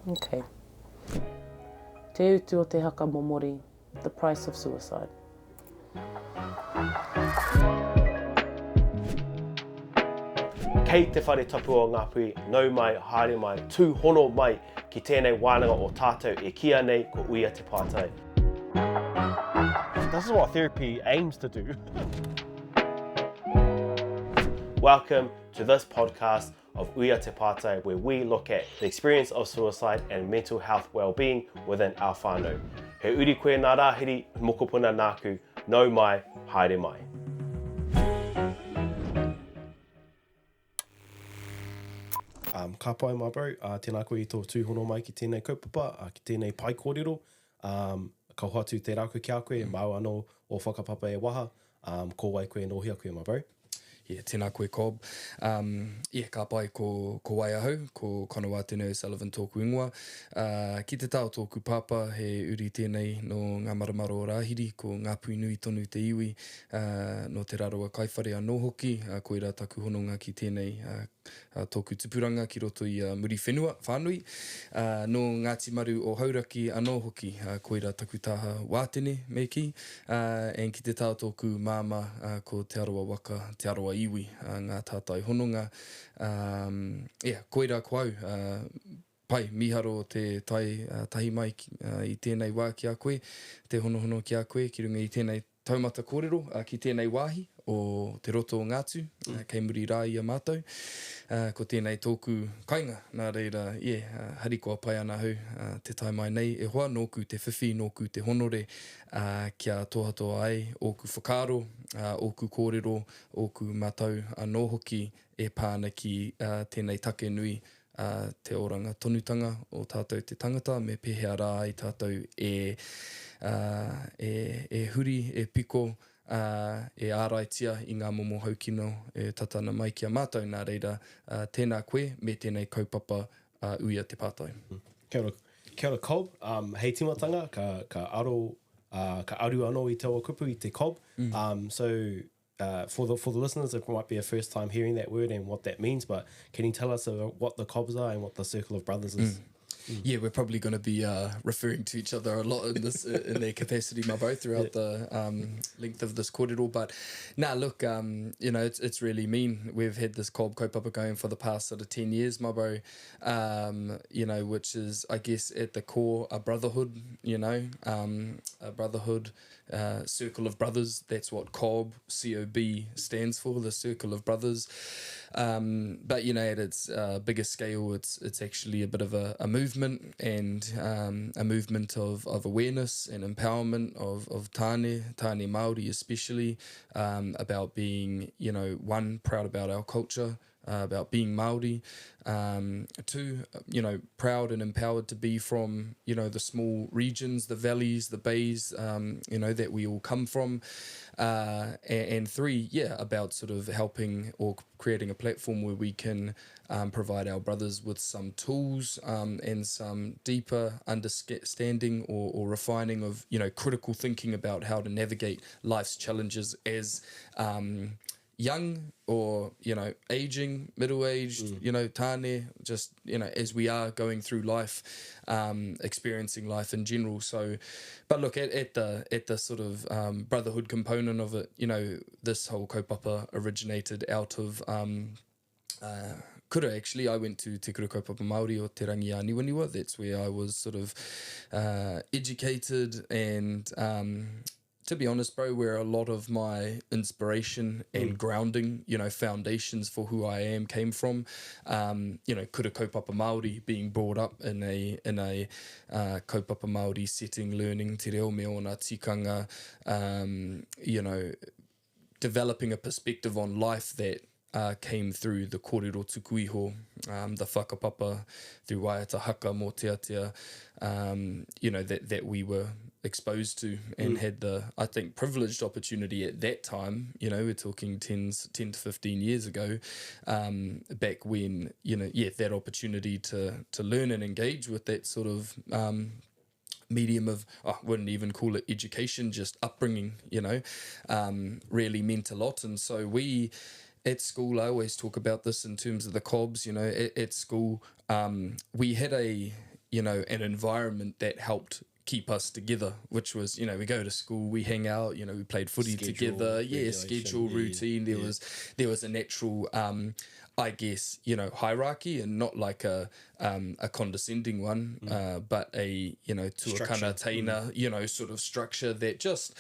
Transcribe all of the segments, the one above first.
Okay. Te utu o te haka momori, the price of suicide. Kei te whare tapu o Ngāpuhi, nau mai, haere mai, tūhono mai ki tēnei wānanga o tātou e kia nei ko uia te pātai. This is what therapy aims to do. Welcome to this podcast of Uia Te Pātai, where we look at the experience of suicide and mental health well-being within our whānau. He uri koe ngā rāhiri, mokopuna nāku, nau mai, haere mai. Ka pai my bro, tēnā koe I tō tūhono mai ki tēnei kaupapa, ki tēnei pai kōrero, ka hoatu te rauku ki a koe, mau anō o whakapapa e waha, ko wai koe nohia koe my bro. Yeah, tēnā koe Cobb. Ka pai ko wai ahau, ko Conor Watene O'Sullivan tōku ingoa. Ki te tau tōku pāpā, he uri tēnei no ngā maramaro o rāhiri, ko Ngāpuhi nui tonu te iwi, no te Rarawa kaiwhare anō hoki, koe rā taku hononga ki tēnei tōku tupuranga ki roto I muri whenua, whānui. No Ngāti Maru o hauraki anō hoki, koe rā taku taha Watene me ki, and ki te tau tōku māma ko te Arawa waka, te Arawa iwi, ngā tātai hononga. Koe rā koau, pai, miharo te tahi mai I tēnei wā ki a koe, te honohono ki a koe, ki runga I tēnei taumata kōrero, ki tēnei wāhi o te roto o Ngātu, kei muri rā I a mātou. Ko tēnei tōku kainga, nā reira, harikoa pai ana hau, te tai mai nei, e hoa, nōku te whiwhi, nōku te honore, kia tohatoa ai, ōku whakaro, ōku kōrero, ōku mātau, anō hoki, e pāna ki tēnei take nui, te oranga tonutanga o tātou te tangata, me pehea rā I tātou e huri, e piko, e āraitia I ngā momo haukino e tatana mai ki a mātou, nā reira tēnā koe me tēnei kaupapa uia te pātai. Kia ora Cobb, hei timatanga, ka aru anō I te awa kupu I te Cobb. For the listeners, it might be a first time hearing that word and what that means, but can you tell us what the Cobbs are and what the Circle of Brothers is? Yeah, we're probably going to be referring to each other a lot in this in their capacity, my bro, throughout the length of this kōrero. But look, it's really mean. We've had this Cobb kaupapa going for the past sort of 10 years, my bro, which is, I guess, at the core, a brotherhood, a brotherhood, Circle of Brothers. That's what Cobb, C-O-B, stands for, the Circle of Brothers. But at its bigger scale, it's actually a bit of a movement and a movement of awareness and empowerment of tāne Māori especially, about being, one, proud about our culture, about being Māori, two, proud and empowered to be from, the small regions, the valleys, the bays, that we all come from, and three, about sort of helping or creating a platform where we can provide our brothers with some tools and some deeper understanding or refining of, critical thinking about how to navigate life's challenges as young or, aging, middle-aged, tāne, just, as we are going through life, experiencing life in general. So, but look, at the sort of brotherhood component of it, this whole kaupapa originated out of kura, actually. I went to Te Kura Kaupapa Māori o Te Rangi a Niwaniwa. That's where I was sort of educated and to be honest, bro, where a lot of my inspiration and grounding, foundations for who I am came from, kura kaupapa Māori, being brought up in a kaupapa Māori setting, learning te reo me o ngā tikanga, developing a perspective on life that came through the kōrero tuku iho, the whakapapa, through waiata haka mō te atea, that we were exposed to and had the, I think, privileged opportunity at that time, we're talking 10 to 15 years ago, back when, that opportunity to learn and engage with that sort of medium of, I wouldn't even call it education, just upbringing, really meant a lot. And so we, at school, I always talk about this in terms of the Cobbs, at school, we had a an environment that helped keep us together, which was, we go to school, we hang out, we played footy together, schedule, routine. There was a natural, I guess, hierarchy, and not like a condescending one, but a, tuakana taina, sort of structure that just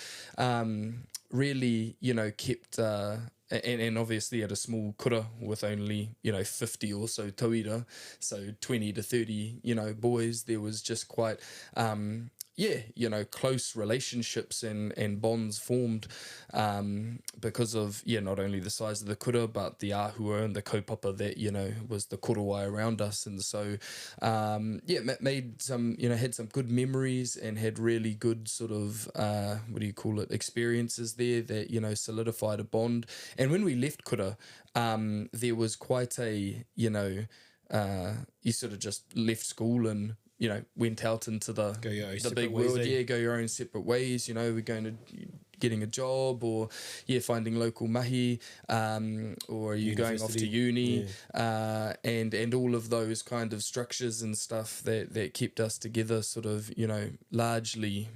really, kept, and obviously at a small kura with only, 50 or so tauira, so 20 to 30, boys, there was just quite, close relationships and bonds formed because of, not only the size of the kura, but the ahua and the kaupapa that, was the korowai around us. And so, made some, had some good memories and had really good sort of, experiences there that, solidified a bond. And when we left kura, there was quite a, you sort of just left school and, went out into the big world. Go your own separate ways. We're going to getting a job, or finding local mahi, or you going off to uni, and all of those kind of structures and stuff that kept us together sort of, largely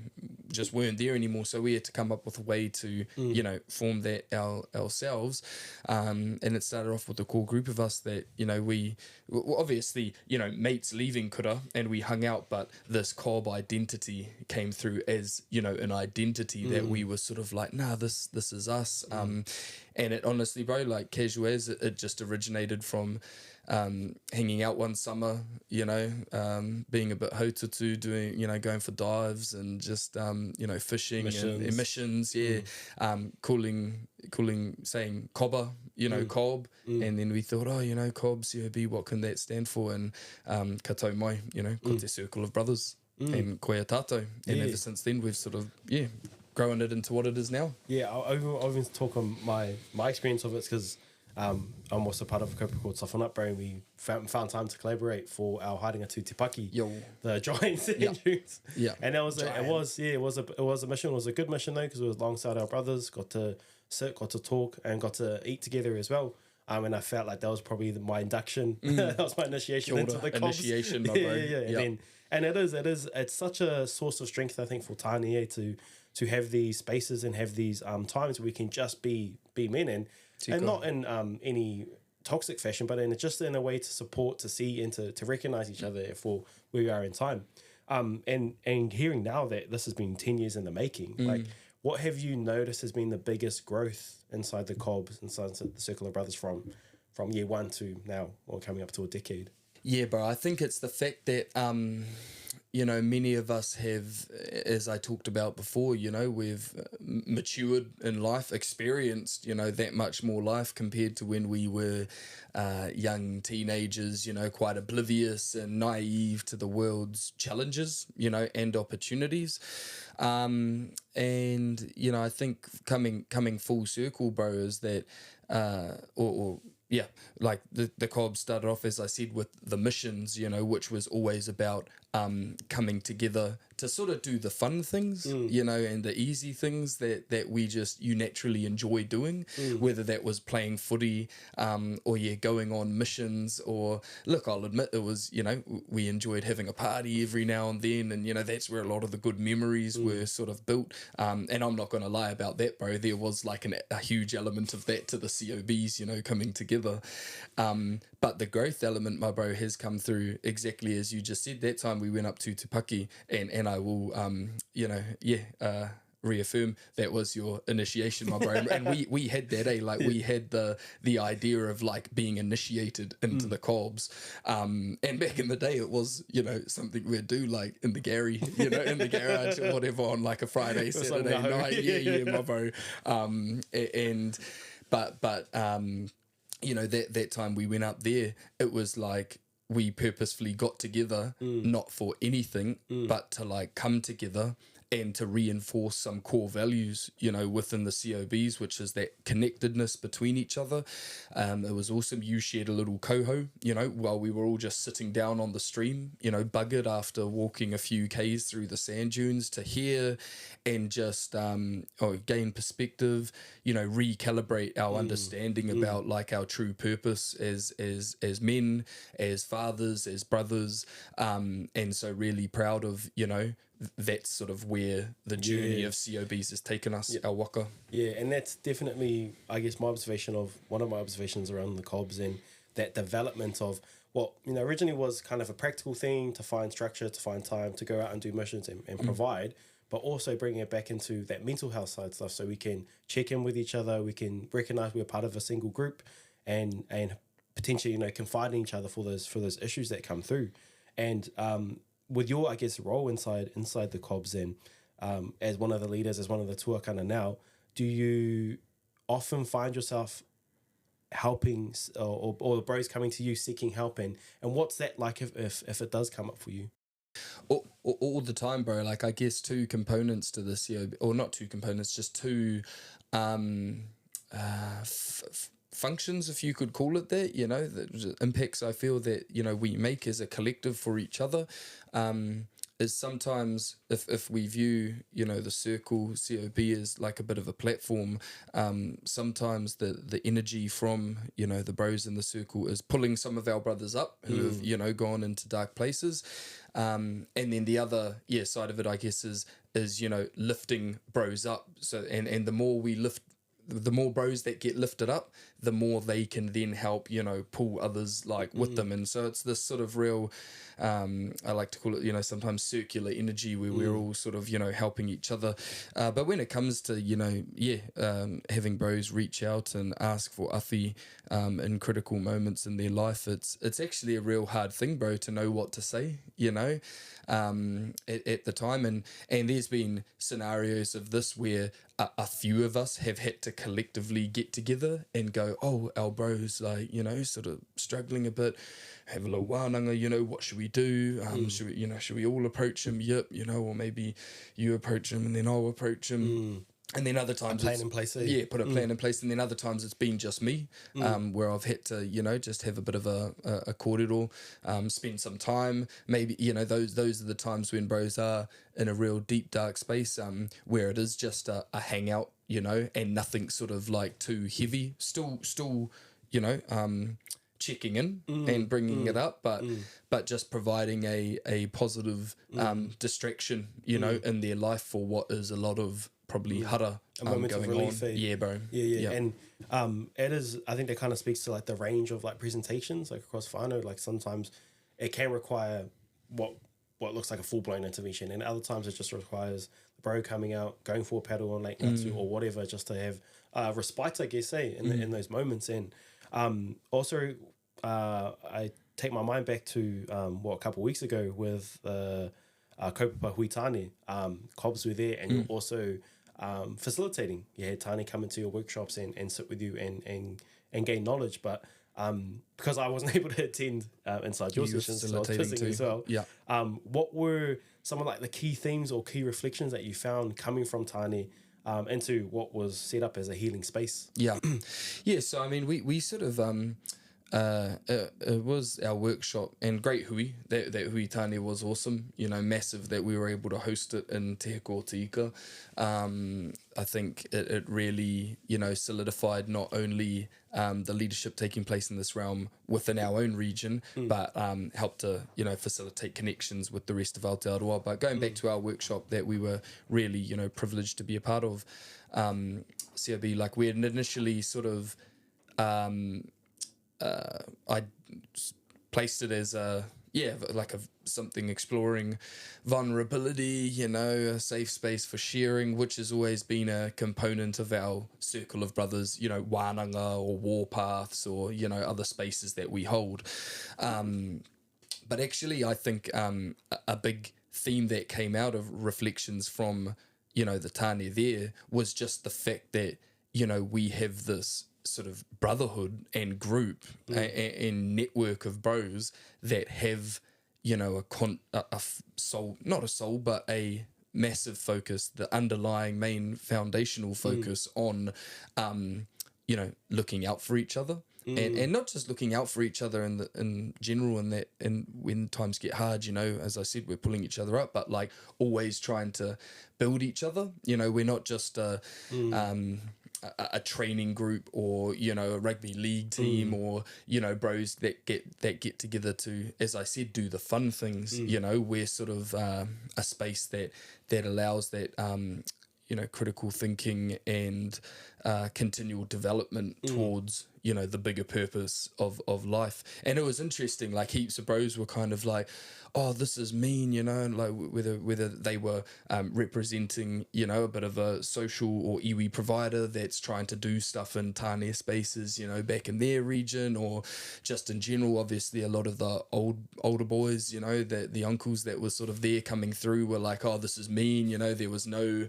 just weren't there anymore. So we had to come up with a way to, form that ourselves. And it started off with a core group of us that, we obviously, mates leaving kura and we hung out, but this cob identity came through as, an identity that we were sort of like, nah, this is us. And it honestly, bro, like casual as it just originated from hanging out one summer, being a bit haututu, doing, going for dives and just, fishing and emissions, calling, saying coba, cob. And then we thought, cob, COB, what can that stand for? And katou mai, ko te circle of brothers and koia tātou. And ever since then, we've sort of, growing it into what it is now. Yeah, I'll even talk on my experience of it, because I'm also part of a group called Soften Up, bro, and we found time to collaborate for our Haringa Tū Te Paki, the Giants injuries. Yeah. And it was a mission. It was a good mission though, because it was alongside our brothers, got to sit, got to talk, and got to eat together as well. And I felt like that was probably my induction. That was my initiation into the comps. Initiation, my bro. And it's such a source of strength, I think, for tāne to have these spaces and have these times where we can just be men, and not in any toxic fashion, but just in a way to support, to see, and to recognize each other for where we are in time. And hearing now that this has been 10 years in the making, like, what have you noticed has been the biggest growth inside the Cobs, inside the Circle of Brothers from year one to now, or coming up to a decade? Yeah, bro, I think it's the fact that, many of us have, as I talked about before, we've matured in life, experienced, that much more life compared to when we were young teenagers, quite oblivious and naive to the world's challenges, and opportunities. And, I think coming full circle, bro, is that, like the Cob started off, as I said, with the missions, which was always about coming together to sort of do the fun things, and the easy things that you naturally enjoy doing, whether that was playing footy, or going on missions, or look, I'll admit it was, we enjoyed having a party every now and then, and that's where a lot of the good memories were sort of built. And I'm not going to lie about that, bro. There was like a huge element of that to the COBs, coming together. But the growth element, my bro, has come through exactly as you just said. That time we went up to Te Paki, and I will, reaffirm that was your initiation, my bro. And we had that, like we had the idea of like being initiated into the Cobs. And back in the day, it was, something we'd do like in the Gary, in the garage or whatever on like a Friday, Saturday night. Yeah, my bro. That time we went up there, it was like we purposefully got together, not for anything, but to like come together and to reinforce some core values, you know, within the COBs, which is that connectedness between each other. It was awesome. You shared a little coho, you know, while we were all just sitting down on the stream, you know, buggered after walking a few Ks through the sand dunes, to hear and just gain perspective, you know, recalibrate our understanding about like our true purpose as men, as fathers, as brothers, and so really proud of, you know, that's sort of where the journey of COBs has taken us, our waka. Yeah, and that's definitely, I guess, one of my observations around the Cobs, and that development of what, you know, originally was kind of a practical thing to find structure, to find time, to go out and do missions and provide, but also bringing it back into that mental health side stuff, so we can check in with each other, we can recognize we're part of a single group, and potentially, you know, confide in each other for those issues that come through. And with your, I guess, role inside the Cobs, and as one of the leaders, as one of the tuakana now, do you often find yourself helping or the bros coming to you seeking help, and what's that like if it does come up for you? All the time, bro. Like, I guess two components to this, or not two components, just two functions, if you could call it that, you know, the impacts I feel that, you know, we make as a collective for each other, is sometimes if we view, you know, the circle COB as like a bit of a platform, sometimes the energy from, you know, the bros in the circle is pulling some of our brothers up who have, you know, gone into dark places, and then the other side of it, I guess, is you know, lifting bros up. So and the more we lift, the more bros that get lifted up, the more they can then help, you know, pull others like with them. And so it's this sort of real, I like to call it, you know, sometimes circular energy where we're all sort of, you know, helping each other. But when it comes to, you know, having bros reach out and ask for afi in critical moments in their life, it's actually a real hard thing, bro, to know what to say, you know, at the time. And there's been scenarios of this where a few of us have had to collectively get together and go, oh, our bros, like, you know, sort of struggling a bit, have a little wānanga, you know, what should we do? Should we all approach him? Yep, you know, or maybe you approach him and then I'll approach him. And then other times put a plan in place. Put a plan in place. And then other times it's been just me, where I've had to, you know, just have a bit of a corridor, spend some time. Maybe, you know, those are the times when bros are in a real deep, dark space, where it is just a hangout, you know, and nothing sort of like too heavy. Still, you know, checking in and bringing it up, but just providing a positive distraction, you know, in their life for what is a lot of probably hara going on. Yeah, bro. Yeah. And it is, I think that kind of speaks to like the range of like presentations like across whānau. Like sometimes it can require what looks like a full-blown intervention, and other times it just requires the bro coming out, going for a paddle on Lake Ngātu or whatever, just to have respite, I guess, in those moments. And also I take my mind back to a couple of weeks ago with Kaupapa Hui tāne. Cobs were there, and you're also facilitating. You had tāne come into your workshops and sit with you and gain knowledge. But because I wasn't able to attend inside your sessions, so I was visiting as well. Yeah. What were some of like the key themes or key reflections that you found coming from tāne into what was set up as a healing space? Yeah. So I mean, we sort of it was our workshop, and great hui. That hui tāne was awesome, you know, massive that we were able to host it in Te Heko Tika. I think it really, you know, solidified not only the leadership taking place in this realm within our own region, but helped to, you know, facilitate connections with the rest of Aotearoa. But going back to our workshop that we were really, you know, privileged to be a part of, COB, like we had initially sort of I placed it as something exploring vulnerability, you know, a safe space for sharing, which has always been a component of our circle of brothers, you know, wānanga or warpaths or, you know, other spaces that we hold. But actually, I think a big theme that came out of reflections from, you know, the tāne there was just the fact that, you know, we have this sort of brotherhood and group and network of bros that have, you know, a soul, not a soul, but a massive focus, the underlying main foundational focus on, looking out for each other. And not just looking out for each other in general, and when times get hard, as I said, we're pulling each other up, but like always trying to build each other. We're not just a training group or a rugby league team or bros that get together to, as I said, do the fun things. We're sort of a space that allows that critical thinking and continual development towards the bigger purpose of life. And it was interesting, like heaps of bros were kind of like, oh, this is mean, like whether they were representing a bit of a social or iwi provider that's trying to do stuff in tāne spaces back in their region, or just in general. Obviously a lot of the older boys, the uncles that were sort of there coming through were like, oh, this is mean. There was no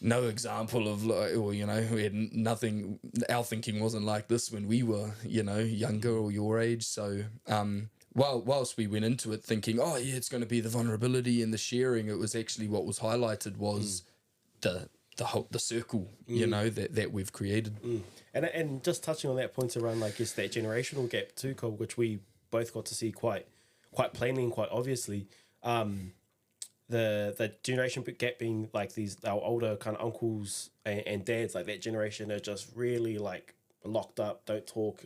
example of, we had nothing. Our thinking wasn't like this when we were, younger or your age. So, whilst we went into it thinking, oh yeah, it's going to be the vulnerability and the sharing, it was actually what was highlighted was the circle, that we've created. And just touching on that point around, like, guess that generational gap too, Cole, which we both got to see quite plainly and quite obviously. The generation gap being like our older kind of uncles and dads, like that generation are just really like locked up, don't talk.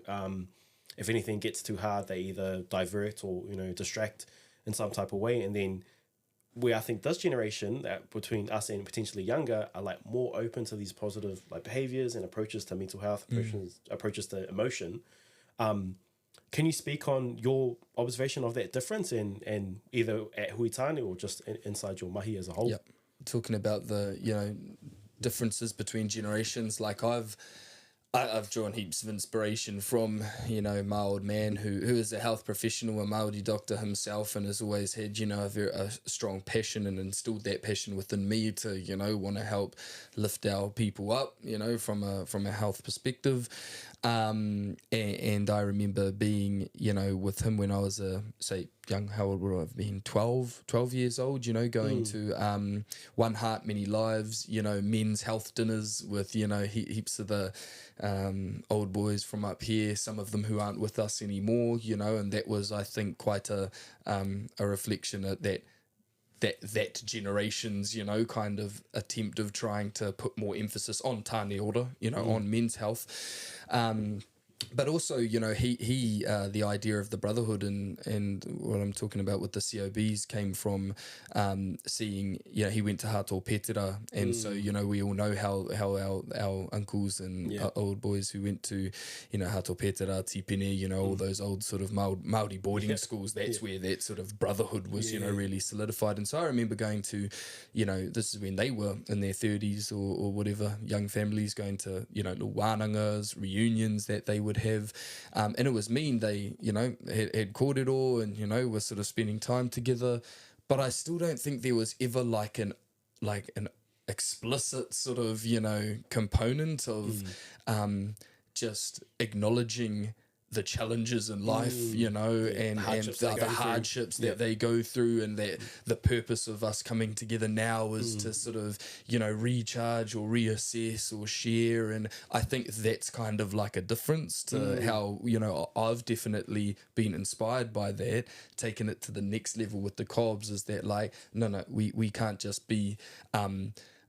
If anything gets too hard, they either divert or distract in some type of way. And then I think this generation, that between us and potentially younger, are like more open to these positive like behaviors and approaches to mental health, approaches to emotion. Can you speak on your observation of that difference and either at Huitane or just inside your mahi as a whole? Yep. Talking about the, differences between generations, like I've drawn heaps of inspiration from, my old man who is a health professional, a Māori doctor himself, and has always had, a strong passion and instilled that passion within me to, want to help lift our people up, from a health perspective. And I remember being, with him when I was young, how old would I have been? 12 years old, going to One Heart, Many Lives, men's health dinners with, heaps of the old boys from up here, some of them who aren't with us anymore, and that was, I think, quite a reflection at that generation's, kind of attempt of trying to put more emphasis on tāne ora, on men's health. But also, he the idea of the brotherhood and what I'm talking about with the COBs came from seeing, he went to Hato Petera, and so, we all know how our uncles and old boys who went to, Hato Petera, Tipene, all those old sort of Māori boarding schools, that's where that sort of brotherhood was, really solidified. And so I remember going to, this is when they were in their 30s or whatever, young families going to, little wānangas, reunions that they would have, and it was mean. They had kōrero and were sort of spending time together, but I still don't think there was ever like an explicit sort of component of just acknowledging the challenges in life, and the hardships that they go through, and that the purpose of us coming together now is to sort of, recharge or reassess or share. And I think that's kind of like a difference to how, I've definitely been inspired by that, taking it to the next level with the Cobs, is that like, no, we can't just be,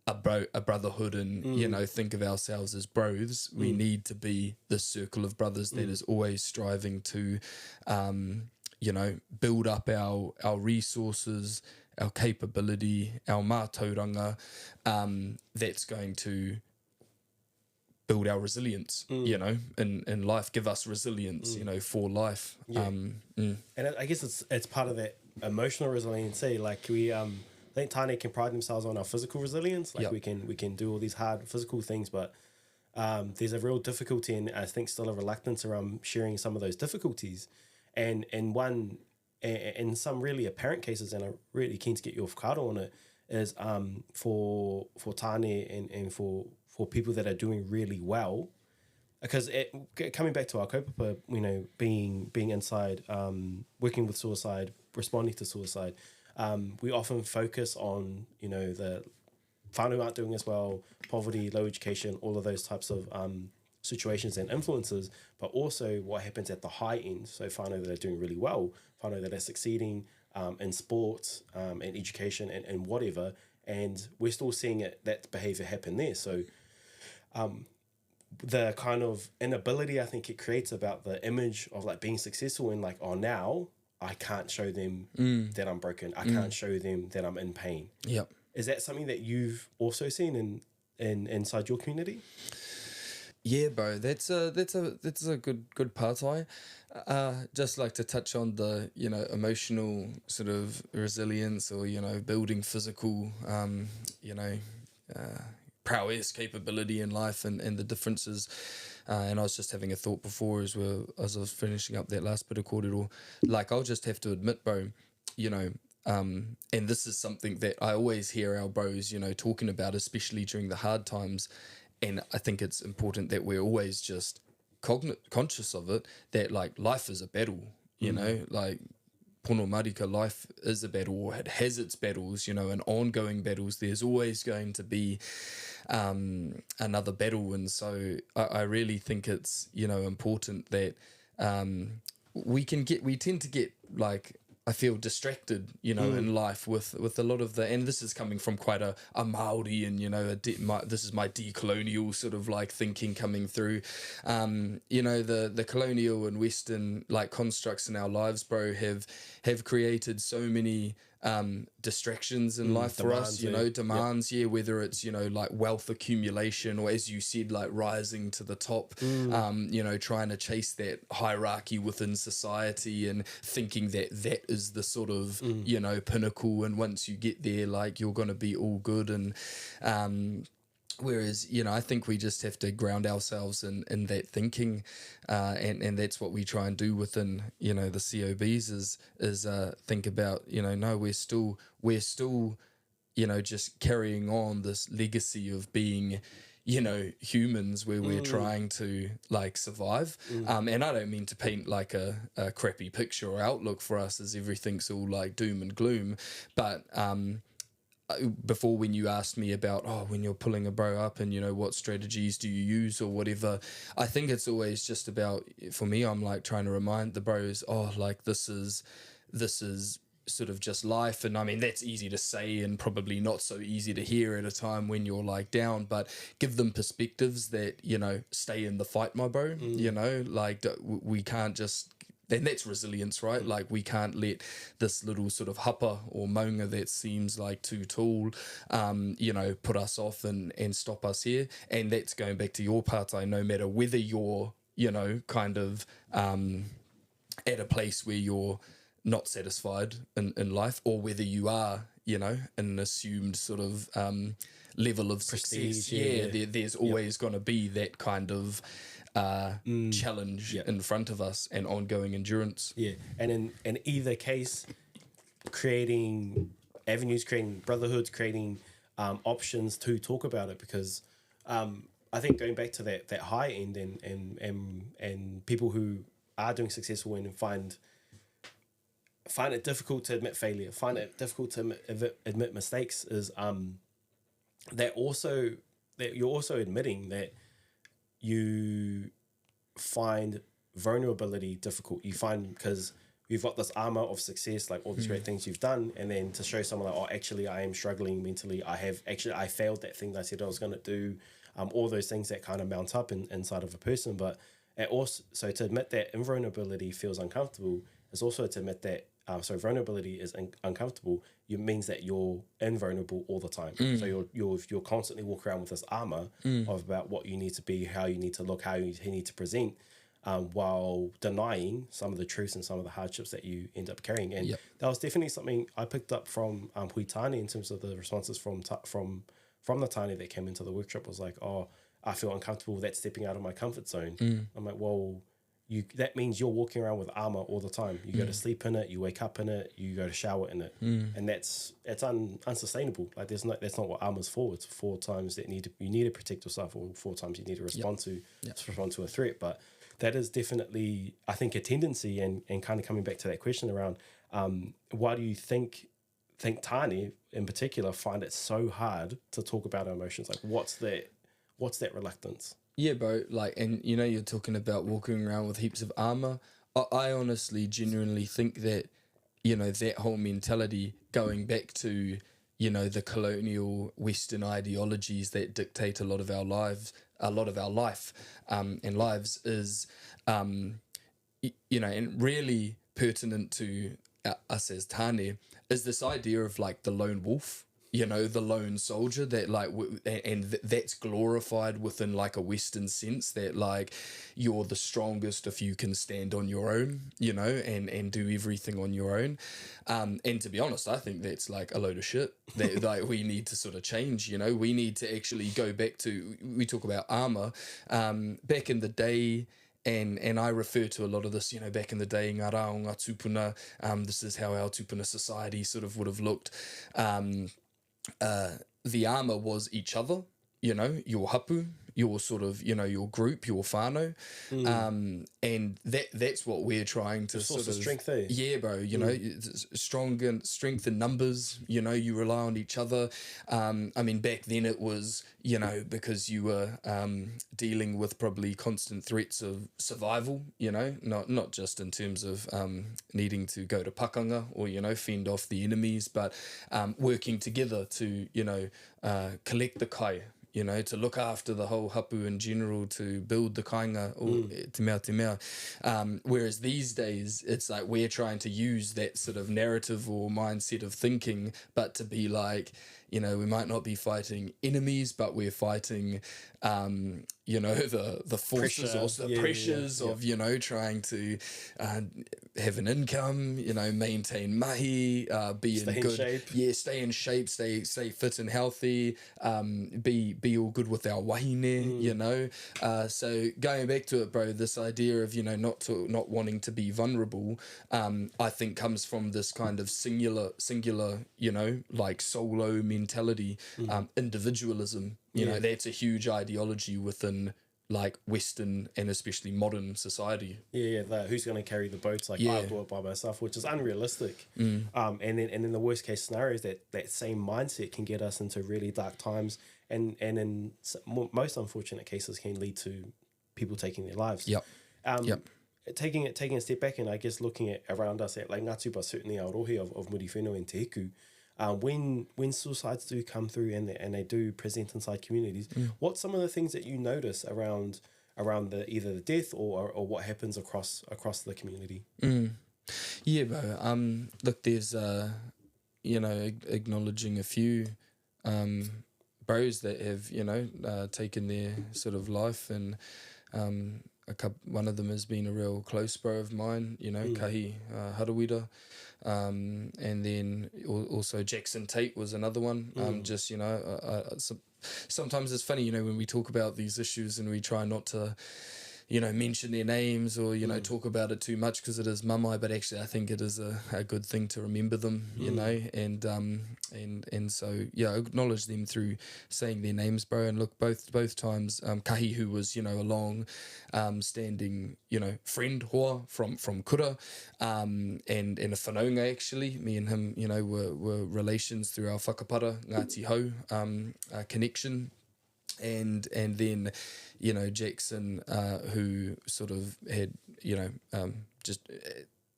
a brotherhood and think of ourselves as bros. We need to be the circle of brothers that is always striving to build up our resources, our capability, our mātauranga, that's going to build our resilience, in life, give us resilience, for life. And I guess it's part of that emotional resilience, like I think tāne can pride themselves on our physical resilience. Like we can do all these hard physical things, but there's a real difficulty, and I think still a reluctance around sharing some of those difficulties. And in some really apparent cases, and I'm really keen to get your whakaaro on it, is for tāne and for people that are doing really well. Because coming back to our kaupapa, being inside, working with suicide, responding to suicide, we often focus on, you know, the whānau aren't doing as well, poverty, low education, all of those types of situations and influences, but also what happens at the high end. So whānau that are doing really well, whānau that are succeeding in sports and education and whatever, and we're still seeing that behavior happen there. So the kind of inability I think it creates about the image of like being successful and like, oh, now I can't show them that I'm broken. I can't show them that I'm in pain. Yep. Is that something that you've also seen in inside your community? Yeah, bro, that's a good partai. Just like to touch on the, you know, emotional sort of resilience, or, you know, building physical, you know, prowess capability in life, and the differences. And I was just having a thought before as I was finishing up that last bit of kōrero. Like, I'll just have to admit, bro, you know, and this is something that I always hear our bros, you know, talking about, especially during the hard times. And I think it's important that we're always just conscious of it, that like life is a battle, you know, like pono marika, life is a battle, or it has its battles, you know, and ongoing battles. There's always going to be another battle. And so I really think it's, you know, important that we tend to get like, I feel distracted, you know, in life with a lot of the, and this is coming from quite a Māori, and, you know, this is my decolonial sort of like thinking coming through, you know, the colonial and Western like constructs in our lives, bro, have created so many distractions in life for us, you know, demands, whether it's, you know, like wealth accumulation, or as you said, like rising to the top, you know, trying to chase that hierarchy within society and thinking that is the sort of, you know, pinnacle, and once you get there, like, you're going to be all good. And whereas, you know, I think we just have to ground ourselves in that thinking, and that's what we try and do within, you know, the COBs is think about, you know, no, we're still, you know, just carrying on this legacy of being, you know, humans, where we're trying to like survive. And I don't mean to paint like a crappy picture or outlook for us as everything's all like doom and gloom, but before, when you asked me about, when you're pulling a bro up and, you know, what strategies do you use or whatever, I think it's always just about, for me, I'm like trying to remind the bros, like this is sort of just life. And I mean, that's easy to say and probably not so easy to hear at a time when you're like down, but give them perspectives that, you know, stay in the fight, my bro, you know, like we can't just, then that's resilience, right? Like, we can't let this little sort of hapa or maunga that seems like too tall, you know, put us off and stop us here. And that's going back to your partai, no matter whether you're, you know, kind of at a place where you're not satisfied in life, or whether you are, you know, an assumed sort of level of success. There's always going to be that kind of challenge in front of us, and ongoing endurance. And in either case, creating avenues, creating brotherhoods, creating options to talk about it, because I think going back to that high end and people who are doing successful and find it difficult to admit failure, find it difficult to admit mistakes, is that you're also admitting that you find vulnerability difficult. You find, because you've got this armor of success, like all these great things you've done, and then to show someone like, actually I am struggling mentally, I failed that thing that I said I was going to do, all those things that kind of mount up inside of a person. But so to admit that invulnerability feels uncomfortable is also to admit that vulnerability is uncomfortable. It means that you're invulnerable all the time. So you're constantly walking around with this armor of about what you need to be, how you need to look, how you need to present, while denying some of the truths and some of the hardships that you end up carrying. And that was definitely something I picked up from Hui Tāne, in terms of the responses from the tāne that came into the workshop. Was like, I feel uncomfortable with that, stepping out of my comfort zone. I'm like, well, that means you're walking around with armor all the time. You go to sleep in it, you wake up in it, you go to shower in it, and it's unsustainable. Like, that's not what armor's for. It's 4 times that you need to protect yourself, or 4 times you need to respond to a threat. But that is definitely, I think, a tendency, and kind of coming back to that question around why do you think think tāne in particular find it so hard to talk about our emotions. Like, what's that reluctance? Yeah, bro. Like, and you know, you're talking about walking around with heaps of armor. I honestly, genuinely think that, you know, that whole mentality going back to, you know, the colonial Western ideologies that dictate a lot of our life, and lives is, you know, and really pertinent to us as tāne is this idea of like the lone wolf, you know, the lone soldier that like, that's glorified within like a Western sense that like you're the strongest if you can stand on your own, you know, and do everything on your own. And to be honest, I think that's like a load of shit that like we need to sort of change, you know. We need to actually go back to, we talk about armor, back in the day. And I refer to a lot of this, you know, back in the day, ngā rā o ngā tupuna, this is how our tupuna society sort of would have looked. The armor was each other, you know, your hapu, your sort of, you know, your group, your whānau. And that's what we're trying to sort of strength, eh? Yeah, bro, you know, strength in numbers, you know, you rely on each other. I mean, back then it was, you know, because you were dealing with probably constant threats of survival, you know, not just in terms of needing to go to pakanga or, you know, fend off the enemies, but working together to, you know, collect the kai, you know, to look after the whole hapu in general, to build the kāinga, or te mea. Whereas these days, it's like we're trying to use that sort of narrative or mindset of thinking, but to be like, you know, we might not be fighting enemies, but we're fighting, you know, the forces or the pressures of, you know, trying to have an income, you know, maintain mahi, be in good shape. Yeah, stay in shape, stay fit and healthy, be all good with our wahine, you know. So going back to it, bro, this idea of, you know, not wanting to be vulnerable, I think comes from this kind of singular, you know, like solo mentality, individualism. You know, that's a huge ideology within like Western and especially modern society. Who's going to carry the boats? Like, I'll do it by myself, which is unrealistic. And then the worst case scenario is that same mindset can get us into really dark times, and in most unfortunate cases can lead to people taking their lives. Taking a step back and I guess looking at around us at like Ngāti, but certainly our rohe of muri whenua and te heku, when suicides do come through and they do present inside communities, what's some of the things that you notice around either the death or what happens across the community? Yeah, bro. Look, there's you know, acknowledging a few bros that have, you know, taken their sort of life, and one of them has been a real close bro of mine, you know, Kahi Harawira. And then also Jackson Tate was another one. Just, you know, sometimes it's funny, you know, when we talk about these issues and we try not to, you know, mention their names or, you know, talk about it too much because it is mamai, but actually I think it is a good thing to remember them, you know, and so, yeah, I acknowledge them through saying their names, bro. And look, both times, Kahi, who was, you know, a long standing, you know, friend hoa from kura, and a whanaunga actually, me and him, you know, were relations through our whakapara, Ngāti Hau connection. And then, you know, Jackson, who sort of had, you know, just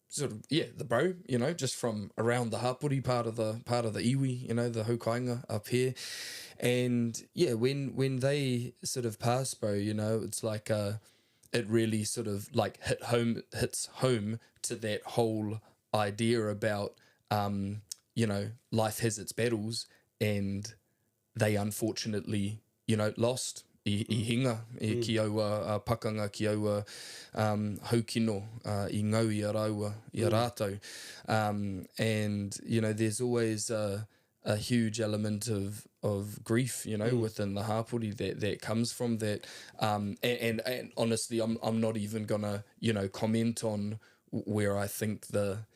sort of, the bro, you know, just from around the hapuri part of the iwi, you know, the haukainga up here. And yeah, when they sort of pass, bro, you know, it's like it really sort of like hits home to that whole idea about, you know, life has its battles, and they unfortunately, you know, lost I hinga, ki aua pakanga, ki aua haukino, I ngau I Arawa, I rātou. And, you know, there's always a huge element of grief, you know, within the hapuri that comes from that. And honestly, I'm not even gonna, you know, comment on where I think the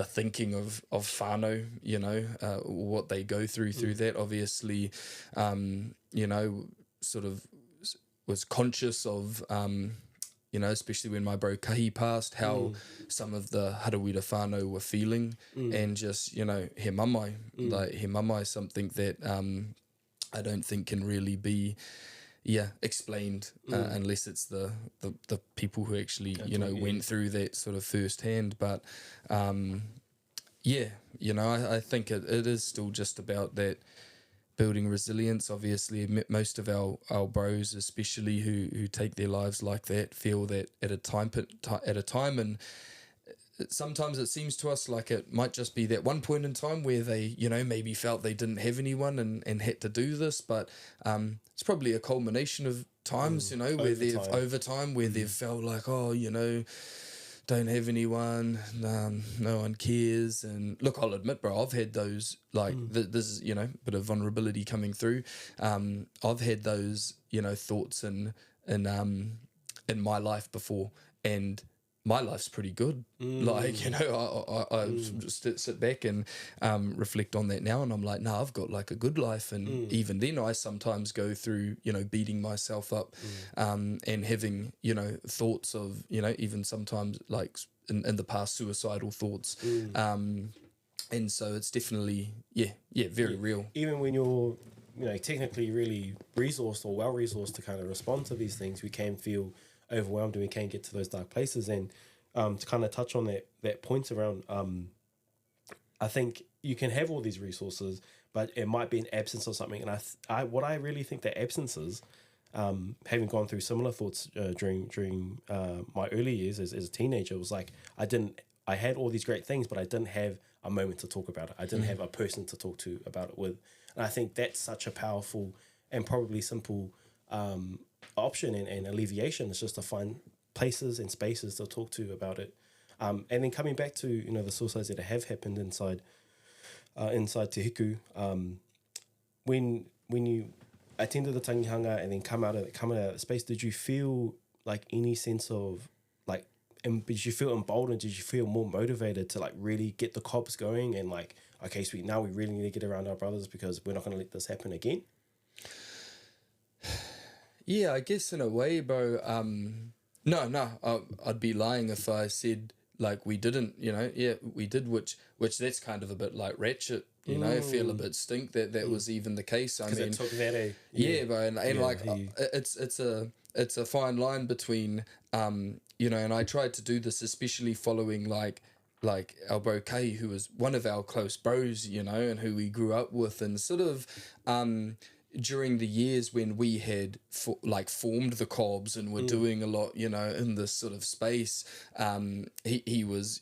thinking of whānau, you know, what they go through that. Obviously, you know, sort of was conscious of, especially when my bro Kahi passed, how some of the Harawira whānau were feeling, and just, he mamai. Like, he mamai is something that I don't think can really be explained unless it's the people who actually, went through that sort of firsthand. But I think it is still just about that building resilience. Obviously, most of our bros, especially who take their lives like that, feel that at a time, and sometimes it seems to us like it might just be that one point in time where they, maybe felt they didn't have anyone and had to do this, but it's probably a culmination of times, where over time where they've felt like, don't have anyone, no one cares. And look, I'll admit, bro, I've had those, like, this is, bit of vulnerability coming through. I've had those, thoughts in my life before, and my life's pretty good. Like, I just sit back and reflect on that now, and I'm like, I've got like a good life. And even then I sometimes go through, beating myself up and having, thoughts of, even sometimes like in the past, suicidal thoughts. And so it's definitely, very real. Even when you're, technically really resourced or well-resourced to kind of respond to these things, we can feel overwhelmed and we can get to those dark places. And to kind of touch on that point around, I think you can have all these resources, but it might be an absence of something. And what I really think that absence is, having gone through similar thoughts during my early years as a teenager, was like I had all these great things, but I didn't have a moment to talk about it. I didn't have a person to talk to about it with. And I think that's such a powerful and probably simple option and alleviation. It's just to find places and spaces to talk to about it. And then coming back to, the suicides that have happened inside Te Hiku, when you attended the tangihanga and then come out of that space, did you feel like any sense of like, did you feel emboldened? Did you feel more motivated to like really get the cops going and like, okay, sweet, now we really need to get around our brothers because we're not going to let this happen again? Yeah, I guess in a way, bro. No, I'd be lying if I said like we didn't. We did, which that's kind of a bit like ratchet. Feel a bit stink that was even the case. I mean, it took that bro, and it's a fine line between and I tried to do this especially following like our bro Kai, who was one of our close bros, and who we grew up with, and sort of during the years when we had formed the Cobs and were doing a lot, in this sort of space, he was,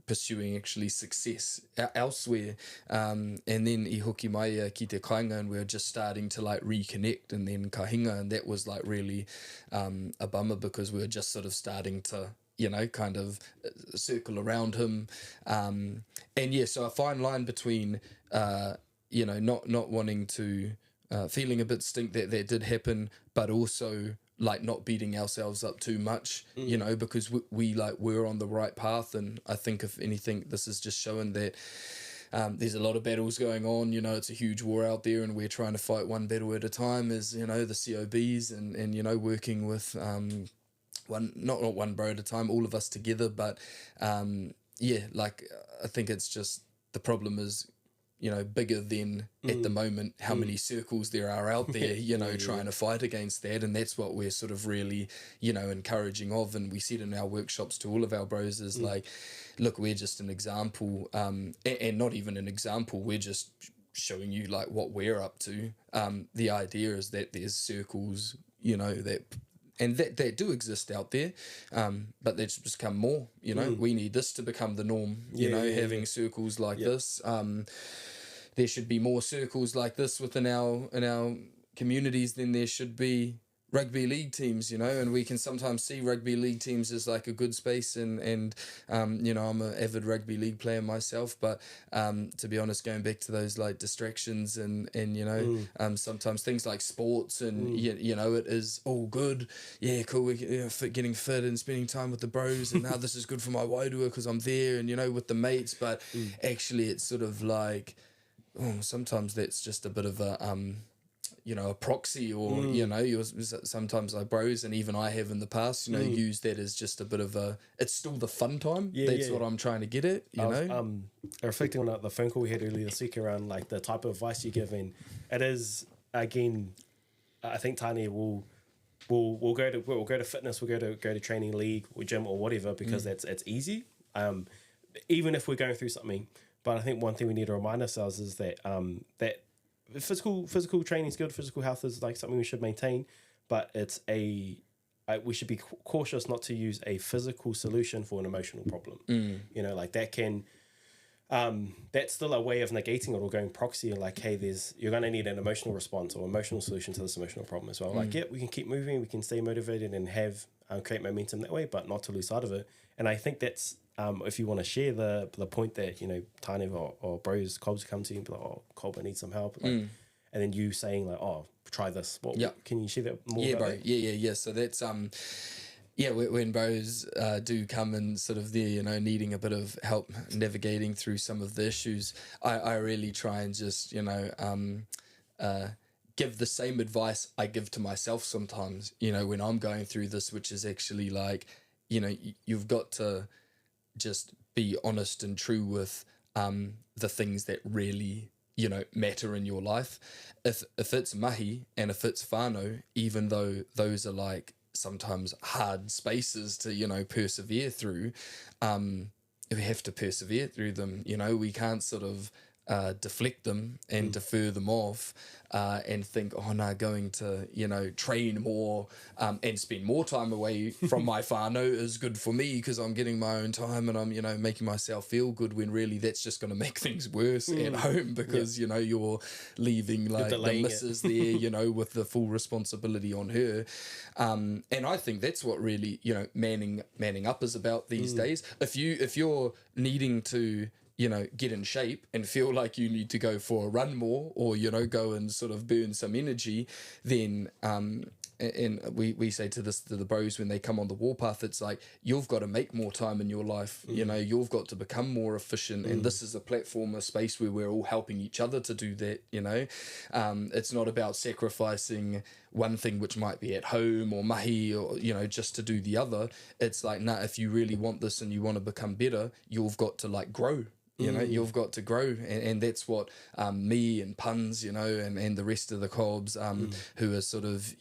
pursuing actually success elsewhere. And then I hoki mai ki te kāinga, and we were just starting to like reconnect, and then kahinga, and that was like really a bummer because we were just sort of starting to, kind of circle around him. So a fine line between, not wanting to, feeling a bit stink that did happen, but also like not beating ourselves up too much, because we like were on the right path. And I think if anything, this is just showing that there's a lot of battles going on. It's a huge war out there, and we're trying to fight one battle at a time as, the COBs and working with not one bro at a time, all of us together. But I think it's just the problem is, bigger than at the moment how many circles there are out there, trying to fight against that. And that's what we're sort of really, encouraging of. And we said in our workshops to all of our bros is like, look, we're just an example, and not even an example, we're just showing you like what we're up to. The idea is that there's circles, that do exist out there, but that's just become more, we need this to become the norm, having circles like this. There should be more circles like this within our communities than there should be rugby league teams, and we can sometimes see rugby league teams as like a good space, and I'm an avid rugby league player myself, but to be honest, going back to those like distractions and sometimes things like sports and it is all good, cool, we're getting fit and spending time with the bros, and now this is good for my wairua because I'm there and with the mates, but actually it's sort of like sometimes that's just a bit of a a proxy, or sometimes like bros, and even I have in the past, use that as just a bit of it's still the fun time. That's what I'm trying to get at. I was, reflecting on the phone call we had earlier this week around like the type of advice you give, and it is again, I think tāne we'll go to fitness, we'll go to training league or gym or whatever, because it's easy. Even if we're going through something. But I think one thing we need to remind ourselves is that that physical training is good. Physical health is like something we should maintain, but it's we should be cautious not to use a physical solution for an emotional problem. Like that can that's still a way of negating it or going proxy, and like, hey, you're going to need an emotional response or emotional solution to this emotional problem as well. Like, we can keep moving, we can stay motivated and have create momentum that way, but not to lose sight of it. And I think that's if you want to share the point that tāne or bros Cobs come to you and be like, oh, Cobb, I need some help, like, and then you saying like, oh, try this. Can you share that more? Yeah, bro. That? Yeah. So that's when bros do come and sort of there, needing a bit of help navigating through some of the issues, I really try and just give the same advice I give to myself sometimes, when I'm going through this, which is actually like, you've got to just be honest and true with the things that really matter in your life. If it's mahi and if it's whānau, even though those are like sometimes hard spaces to persevere through, we have to persevere through them. We can't sort of deflect them and defer them off and think, oh no, going to train more and spend more time away from my whānau is good for me because I'm getting my own time and I'm making myself feel good, when really that's just going to make things worse at home, because you're leaving like the missus there with the full responsibility on her, and I think that's what really manning up is about these days. If you're needing to get in shape and feel like you need to go for a run more, or go and sort of burn some energy, then and we say to the bros when they come on the warpath, it's like, you've got to make more time in your life. You've got to become more efficient, and this is a platform, a space where we're all helping each other to do that. It's not about sacrificing one thing which might be at home or mahi, or just to do the other. It's like, if you really want this and you want to become better, you've got to like grow. You've got to grow, and that's what me and Puns, and the rest of the Cobs, who are sort of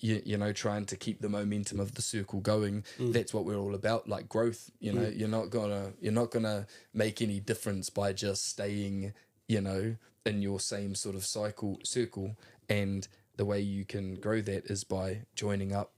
trying to keep the momentum of the circle going. That's what we're all about, like growth. You're not gonna make any difference by just staying, in your same sort of circle. And the way you can grow that is by joining up,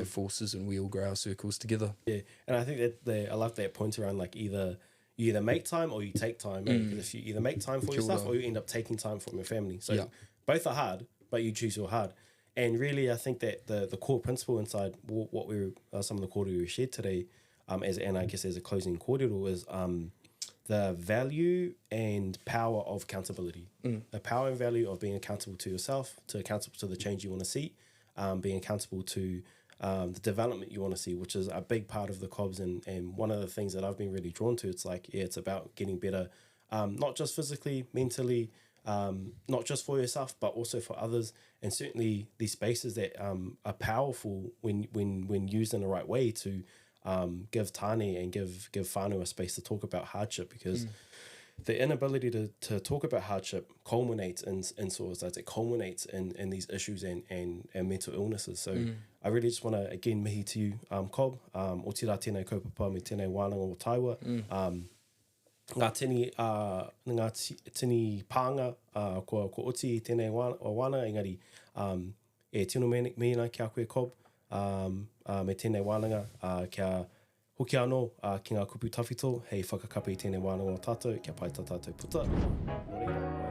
forces, and we all grow our circles together. Yeah, and I think that I love that point around like you either make time or you take time. Because if you either make time for yourself or you end up taking time from your family. So both are hard, but you choose your hard. And really, I think that the core principle inside what we some of the kōrero we shared today, and I guess as a closing kōrero, is the value and power of accountability. The power and value of being accountable to yourself, accountable to the change you want to see, being accountable to the development you want to see, which is a big part of the Cobs, and one of the things that I've been really drawn to. It's like, it's about getting better, not just physically, mentally, not just for yourself, but also for others. And certainly these spaces that are powerful when used in the right way to give tāne and give whānau a space to talk about hardship, because the inability to talk about hardship culminates in suicides. It culminates in these issues and mental illnesses. So I really just want to, again, mihi to you, Cobb, o tira tēnei kaupapa me tēnei wānanga o Taiwa. Ngā tini pānga ko oti i tēnei wānanga, engari e tino mena kia koe, Cobb, me tēnei wānanga kia hoki anō ki ngā kupu tawhito, hei whakakapi tēnei wānanga o tātou, kia pai tā tātou puta. Nō reira.